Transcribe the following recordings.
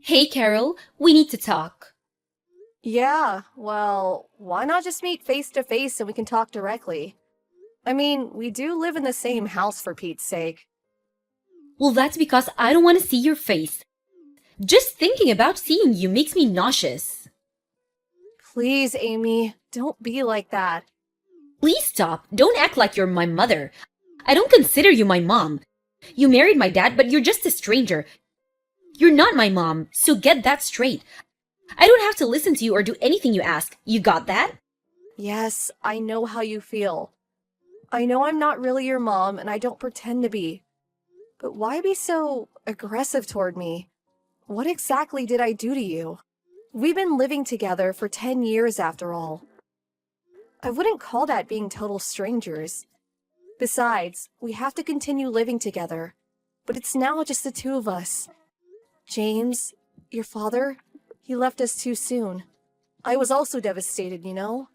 Hey, Carol, we need to talk. Yeah, well, why not just meet face to face and we can talk directly? I mean, we do live in the same house for Pete's sake. Well, that's because I don't want to see your face. Just thinking about seeing you makes me nauseous. Please, Amy, don't be like that. Please stop. Don't act like you're my mother. I don't consider you my mom. You married my dad, but you're just a stranger. You're not my mom, so get that straight. I don't have to listen to you or do anything you ask. You got that? Yes, I know how you feel. I know I'm not really your mom and I don't pretend to be. But why be so aggressive toward me? What exactly did I do to you? We've been living together for 10 years after all. I wouldn't call that being total strangers. Besides, we have to continue living together. But it's now just the two of us. James, your father, he left us too soon. I was also devastated, you know?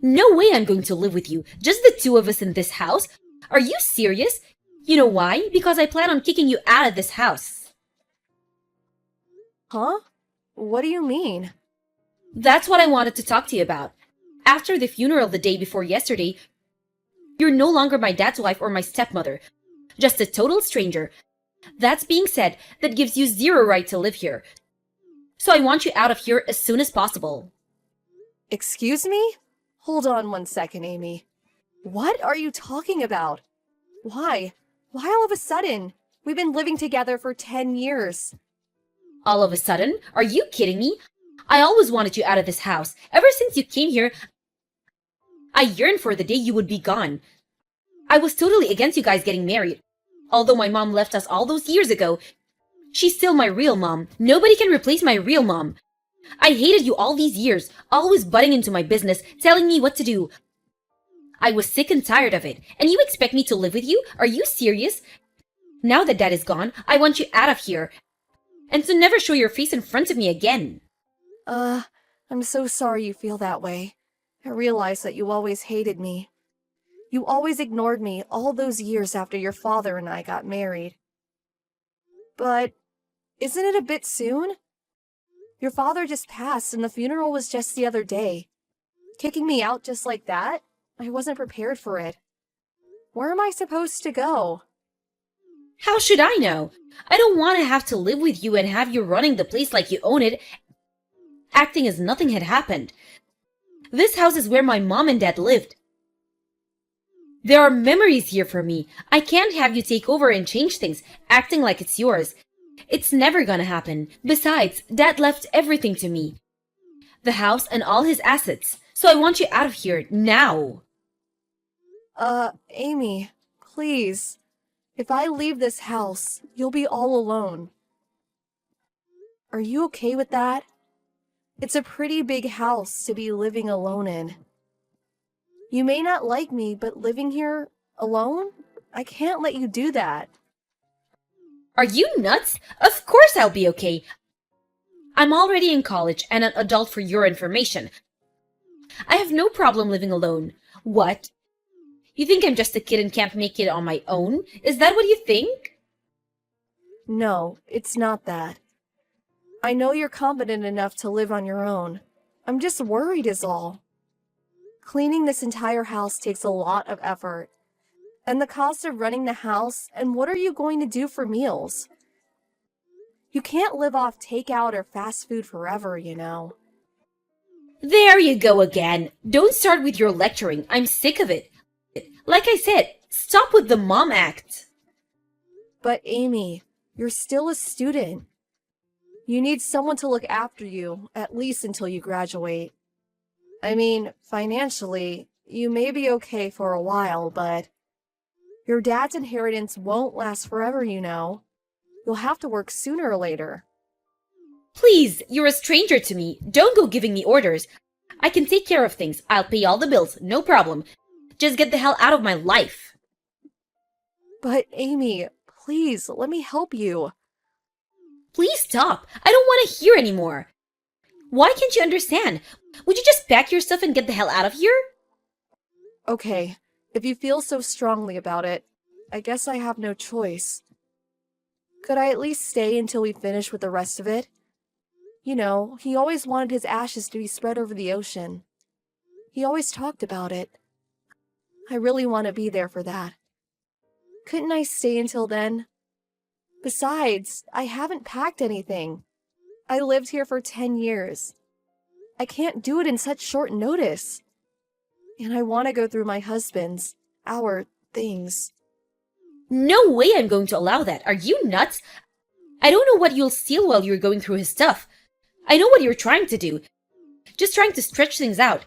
No way I'm going to live with you. Just the two of us in this house? Are you serious? You know why? Because I plan on kicking you out of this house. Huh? What do you mean? That's what I wanted to talk to you about. After the funeral the day before yesterday, you're no longer my dad's wife or my stepmother. Just a total stranger. That's being said, that gives you zero right to live here. So I want you out of here as soon as possible. Excuse me? Hold on one second, Amy. What are you talking about? Why? Why all of a sudden? We've been living together for 10 years. All of a sudden? Are you kidding me? I always wanted you out of this house. Ever since you came here, I yearned for the day you would be gone. I was totally against you guys getting married. Although my mom left us all those years ago, she's still my real mom. Nobody can replace my real mom. I hated you all these years, always butting into my business, telling me what to do. I was sick and tired of it. And you expect me to live with you? Are you serious? Now that dad is gone, I want you out of here. And to never show your face in front of me again. Uh, I'm so sorry you feel that way. I realize that you always hated me. You always ignored me all those years after your father and I got married. But isn't it a bit soon? Your father just passed and the funeral was just the other day. Kicking me out just like that? I wasn't prepared for it. Where am I supposed to go? How should I know? I don't want to have to live with you and have you running the place like you own it, acting as nothing had happened. This house is where my mom and dad lived. There are memories here for me. I can't have you take over and change things, acting like it's yours. It's never gonna happen. Besides, dad left everything to me. The house and all his assets. So I want you out of here, now. Amy, please. If I leave this house, you'll be all alone. Are you okay with that? It's a pretty big house to be living alone in. You may not like me, but living here alone? I can't let you do that. Are you nuts? Of course I'll be okay. I'm already in college and an adult for your information. I have no problem living alone. What? You think I'm just a kid and can't make it on my own? Is that what you think? No, it's not that. I know you're competent enough to live on your own. I'm just worried is all. Cleaning this entire house takes a lot of effort. And the cost of running the house, and what are you going to do for meals? You can't live off takeout or fast food forever, you know. There you go again. Don't start with your lecturing. I'm sick of it. Like I said, stop with the mom act. But Amy, you're still a student. You need someone to look after you, at least until you graduate. I mean, financially, you may be okay for a while, but your dad's inheritance won't last forever, you know. You'll have to work sooner or later. Please, you're a stranger to me. Don't go giving me orders. I can take care of things. I'll pay all the bills, no problem. Just get the hell out of my life. But Amy, please, let me help you. Please stop. I don't want to hear anymore. Why can't you understand? Would you just pack your stuff and get the hell out of here? Okay, if you feel so strongly about it, I guess I have no choice. Could I at least stay until we finish with the rest of it? You know, he always wanted his ashes to be spread over the ocean. He always talked about it. I really want to be there for that. Couldn't I stay until then? Besides, I haven't packed anything. I lived here for 10 years. I can't do it in such short notice. And I want to go through my husband's, our things. No way I'm going to allow that. Are you nuts? I don't know what you'll steal while you're going through his stuff. I know what you're trying to do. Just trying to stretch things out.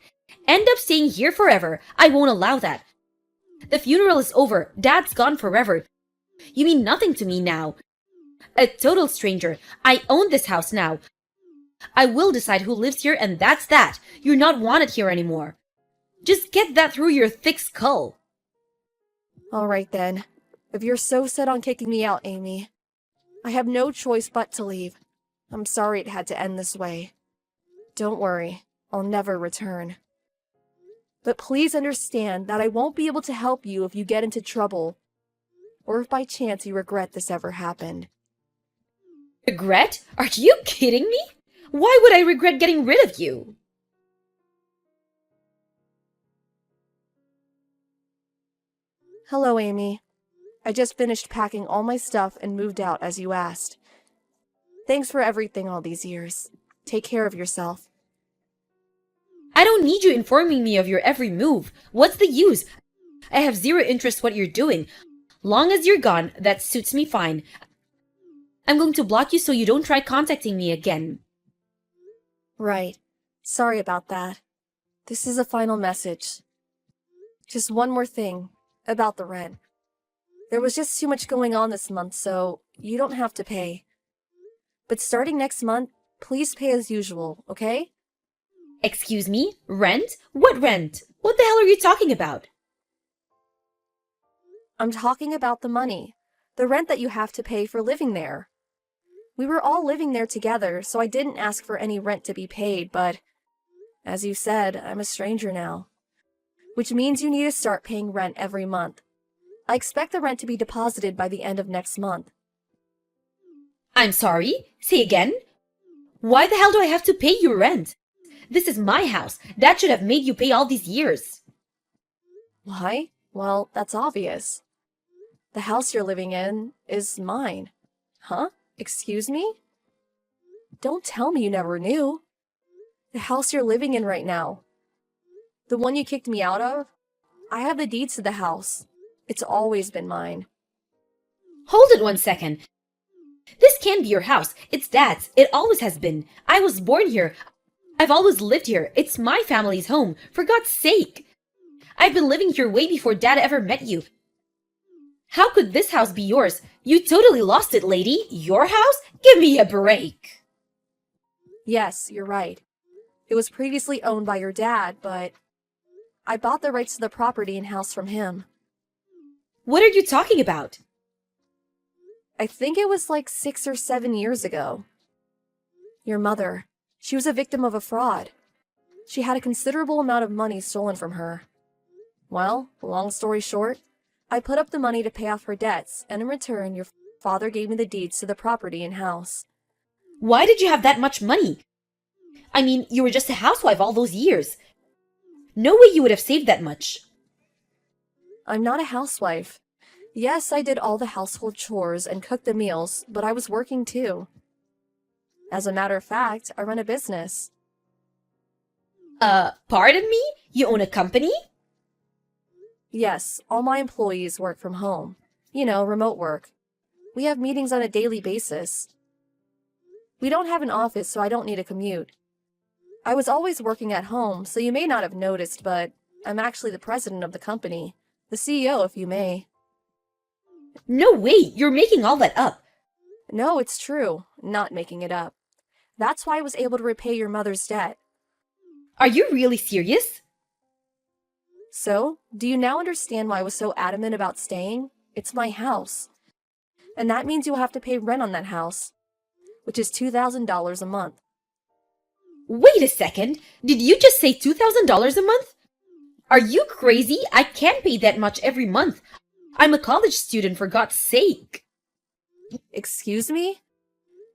End up staying here forever. I won't allow that. The funeral is over. Dad's gone forever. You mean nothing to me now. A total stranger. I own this house now. I will decide who lives here, and that's that. You're not wanted here anymore. Just get that through your thick skull. All right then. If you're so set on kicking me out, Amy, I have no choice but to leave. I'm sorry it had to end this way. Don't worry, I'll never return. But please understand that I won't be able to help you if you get into trouble, or if by chance you regret this ever happened. Regret? Are you kidding me? Why would I regret getting rid of you? Hello, Amy. I just finished packing all my stuff and moved out as you asked. Thanks for everything all these years. Take care of yourself. I don't need you informing me of your every move. What's the use? I have zero interest what you're doing. Long as you're gone, that suits me fine. I'm going to block you so you don't try contacting me again. Right. Sorry about that. This is a final message. Just one more thing about the rent. There was just too much going on this month, so you don't have to pay. But starting next month, please pay as usual, okay? Excuse me? Rent? What rent? What the hell are you talking about? I'm talking about the money. The rent that you have to pay for living there. We were all living there together, so I didn't ask for any rent to be paid, but as you said, I'm a stranger now. Which means you need to start paying rent every month. I expect the rent to be deposited by the end of next month. I'm sorry? Say again? Why the hell do I have to pay you rent? This is my house. Dad should have made you pay all these years. Why? Well, that's obvious. The house you're living in is mine. Huh? Excuse me? Don't tell me you never knew. The house you're living in right now. The one you kicked me out of? I have the deeds to the house. It's always been mine. Hold it 1 second. This can't be your house. It's Dad's. It always has been. I was born here. I've always lived here. It's my family's home. For God's sake. I've been living here way before Dad ever met you. How could this house be yours? You totally lost it, lady. Your house? Give me a break. Yes, you're right. It was previously owned by your dad, but I bought the rights to the property and house from him. What are you talking about? I think it was like 6 or 7 years ago. Your mother, she was a victim of a fraud. She had a considerable amount of money stolen from her. Well, long story short, I put up the money to pay off her debts, and in return, your father gave me the deeds to the property and house. Why did you have that much money? I mean, you were just a housewife all those years. No way you would have saved that much. I'm not a housewife. Yes, I did all the household chores and cooked the meals, but I was working too. As a matter of fact, I run a business. Pardon me? You own a company? Yes, all my employees work from home. You know, remote work. We have meetings on a daily basis. We don't have an office, so I don't need a commute. I was always working at home, so you may not have noticed, but I'm actually the president of the company. The CEO, if you may. No way! You're making all that up. No, it's true. Not making it up. That's why I was able to repay your mother's debt. Are you really serious? So, do you now understand why I was so adamant about staying? It's my house. And that means you'll have to pay rent on that house, which is $2,000 a month. Wait a second. Did you just say $2,000 a month? Are you crazy? I can't pay that much every month. I'm a college student, for God's sake. Excuse me?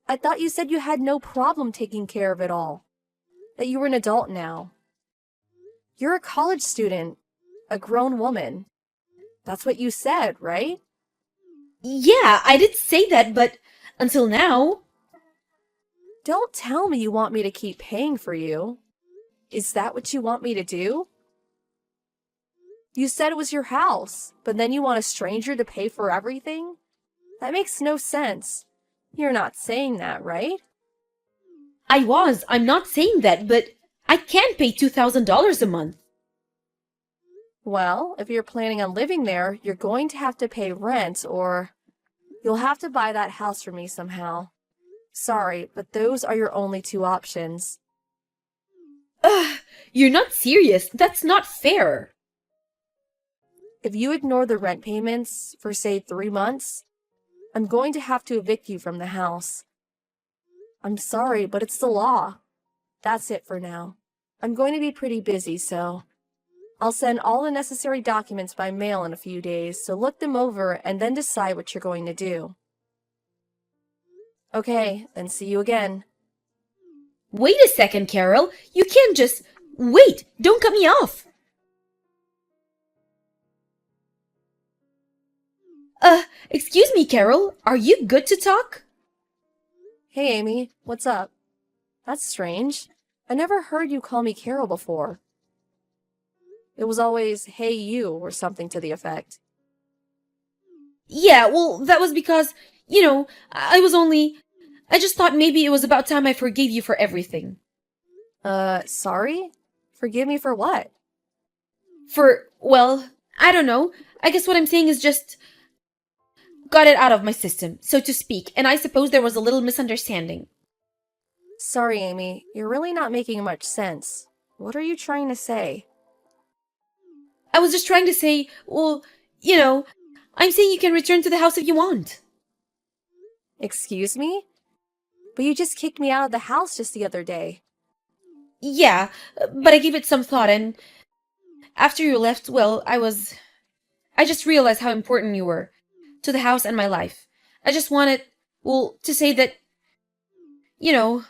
I thought you said you had no problem taking care of it all. That you were an adult now. You're a college student, a grown woman. That's what you said, right? Yeah, I did say that, but until now. Don't tell me you want me to keep paying for you. Is that what you want me to do? You said it was your house, but then you want a stranger to pay for everything? That makes no sense. You're not saying that, right? I'm not saying that, but I can't pay $2,000 a month. Well, if you're planning on living there, you're going to have to pay rent or you'll have to buy that house for me somehow. Sorry, but those are your only two options. Ugh, you're not serious. That's not fair. If you ignore the rent payments for, say, 3 months, I'm going to have to evict you from the house. I'm sorry, but it's the law. That's it for now. I'm going to be pretty busy, so I'll send all the necessary documents by mail in a few days, so look them over and then decide what you're going to do. Okay, then see you again. Wait a second, Carol. You can't just... Wait! Don't cut me off! Excuse me, Carol. Are you good to talk? Hey, Amy, what's up? That's strange. I never heard you call me Carol before. It was always, hey, you, or something to the effect. Yeah, well, that was because, I just thought maybe it was about time I forgave you for everything. Sorry? Forgive me for what? Well, I don't know. I guess what I'm saying is just got it out of my system, so to speak, and I suppose there was a little misunderstanding. Sorry, Amy, you're really not making much sense. What are you trying to say? I was just trying to say, well, I'm saying you can return to the house if you want. Excuse me? But you just kicked me out of the house just the other day. Yeah, but I gave it some thought, and after you left, well, I just realized how important you were to the house and my life. I just wanted, to say that, you know,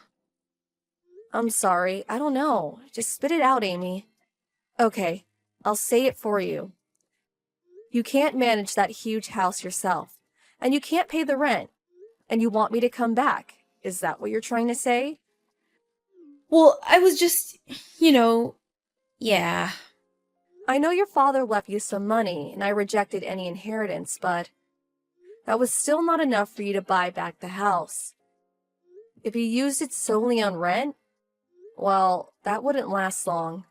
I'm sorry, I don't know. Just spit it out, Amy. Okay, I'll say it for you. You can't manage that huge house yourself, and you can't pay the rent, and you want me to come back. Is that what you're trying to say? well, I was just, yeah. I know your father left you some money, and I rejected any inheritance, but that was still not enough for you to buy back the house. If you used it solely on rent, well, that wouldn't last long.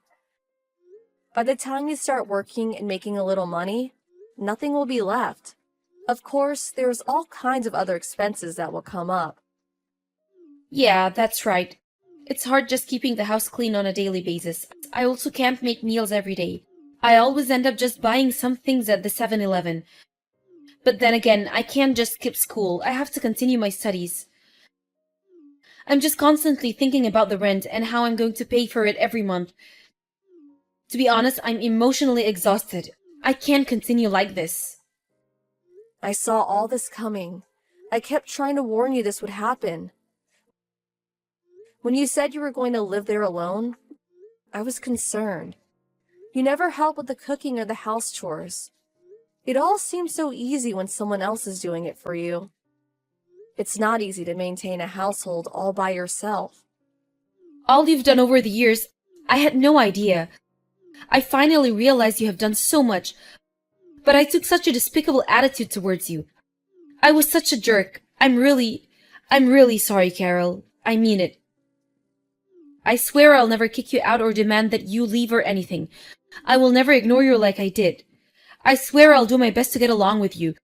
By the time you start working and making a little money, nothing will be left. Of course, there's all kinds of other expenses that will come up. Yeah, that's right. It's hard just keeping the house clean on a daily basis. I also can't make meals every day. I always end up just buying some things at the 7-Eleven. But then again, I can't just skip school. I have to continue my studies. I'm just constantly thinking about the rent and how I'm going to pay for it every month. To be honest, I'm emotionally exhausted. I can't continue like this. I saw all this coming. I kept trying to warn you this would happen. When you said you were going to live there alone, I was concerned. You never help with the cooking or the house chores. It all seems so easy when someone else is doing it for you. It's not easy to maintain a household all by yourself. All you've done over the years, I had no idea. I finally realized you have done so much, but I took such a despicable attitude towards you. I was such a jerk. I'm really sorry, Carol. I mean it. I swear I'll never kick you out or demand that you leave or anything. I will never ignore you like I did. I swear I'll do my best to get along with you.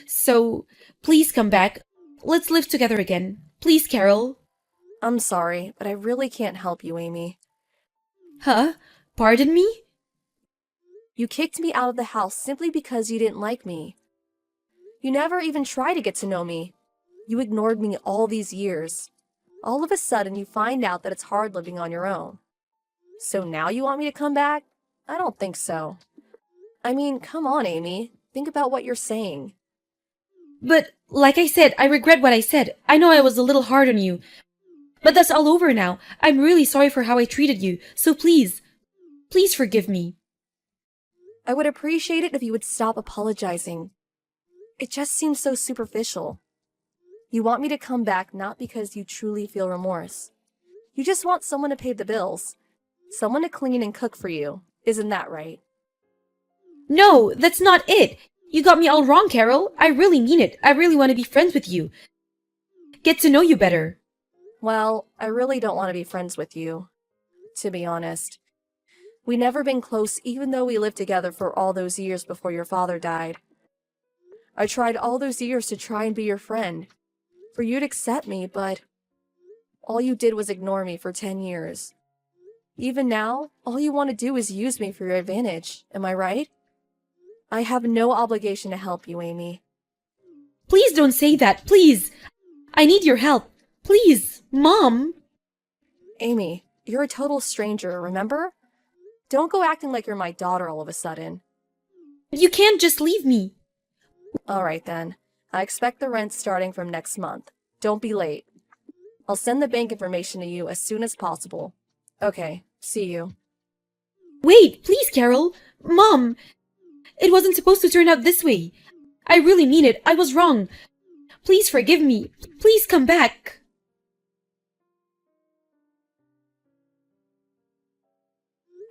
So, please come back. Let's live together again. Please, Carol. I'm sorry, but I really can't help you, Amy. Huh? Pardon me? You kicked me out of the house simply because you didn't like me. You never even tried to get to know me. You ignored me all these years. All of a sudden, you find out that it's hard living on your own. So now you want me to come back? I don't think so. I mean, come on, Amy. Think about what you're saying. But, like I said, I regret what I said. I know I was a little hard on you. But that's all over now. I'm really sorry for how I treated you. So please, please forgive me. I would appreciate it if you would stop apologizing. It just seems so superficial. You want me to come back not because you truly feel remorse. You just want someone to pay the bills. Someone to clean and cook for you. Isn't that right? No, that's not it. You got me all wrong, Carol. I really mean it. I really want to be friends with you. Get to know you better. Well, I really don't want to be friends with you, to be honest. We never been close even though we lived together for all those years before your father died. I tried all those years to try and be your friend, for you to accept me, but all you did was ignore me for 10 years. Even now, all you want to do is use me for your advantage, am I right? I have no obligation to help you, Amy. Please don't say that, please. I need your help. Please, Mom. Amy, you're a total stranger, remember? Don't go acting like you're my daughter all of a sudden. You can't just leave me. Alright then. I expect the rent starting from next month. Don't be late. I'll send the bank information to you as soon as possible. Okay, see you. Wait, please, Carol. Mom, it wasn't supposed to turn out this way. I really mean it. I was wrong. Please forgive me. Please come back.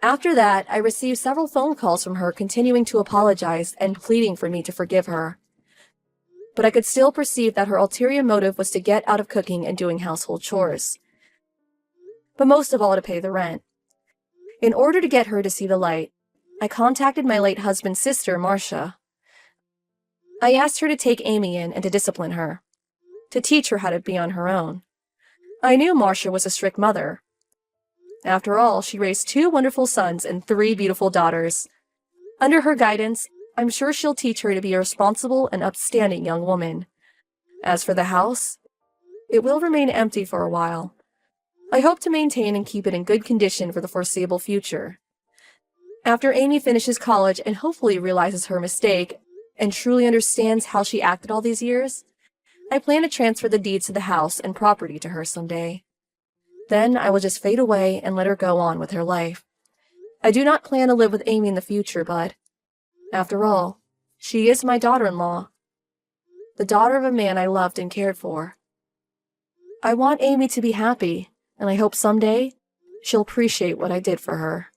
After that, I received several phone calls from her continuing to apologize and pleading for me to forgive her. But I could still perceive that her ulterior motive was to get out of cooking and doing household chores. But most of all to pay the rent. In order to get her to see the light, I contacted my late husband's sister, Marcia. I asked her to take Amy in and to discipline her, to teach her how to be on her own. I knew Marcia was a strict mother. After all, she raised 2 wonderful sons and 3 beautiful daughters. Under her guidance, I'm sure she'll teach her to be a responsible and upstanding young woman. As for the house, it will remain empty for a while. I hope to maintain and keep it in good condition for the foreseeable future. After Amy finishes college and hopefully realizes her mistake and truly understands how she acted all these years, I plan to transfer the deeds to the house and property to her someday. Then I will just fade away and let her go on with her life. I do not plan to live with Amy in the future, but, after all, she is my daughter-in-law, the daughter of a man I loved and cared for. I want Amy to be happy, and I hope someday she'll appreciate what I did for her.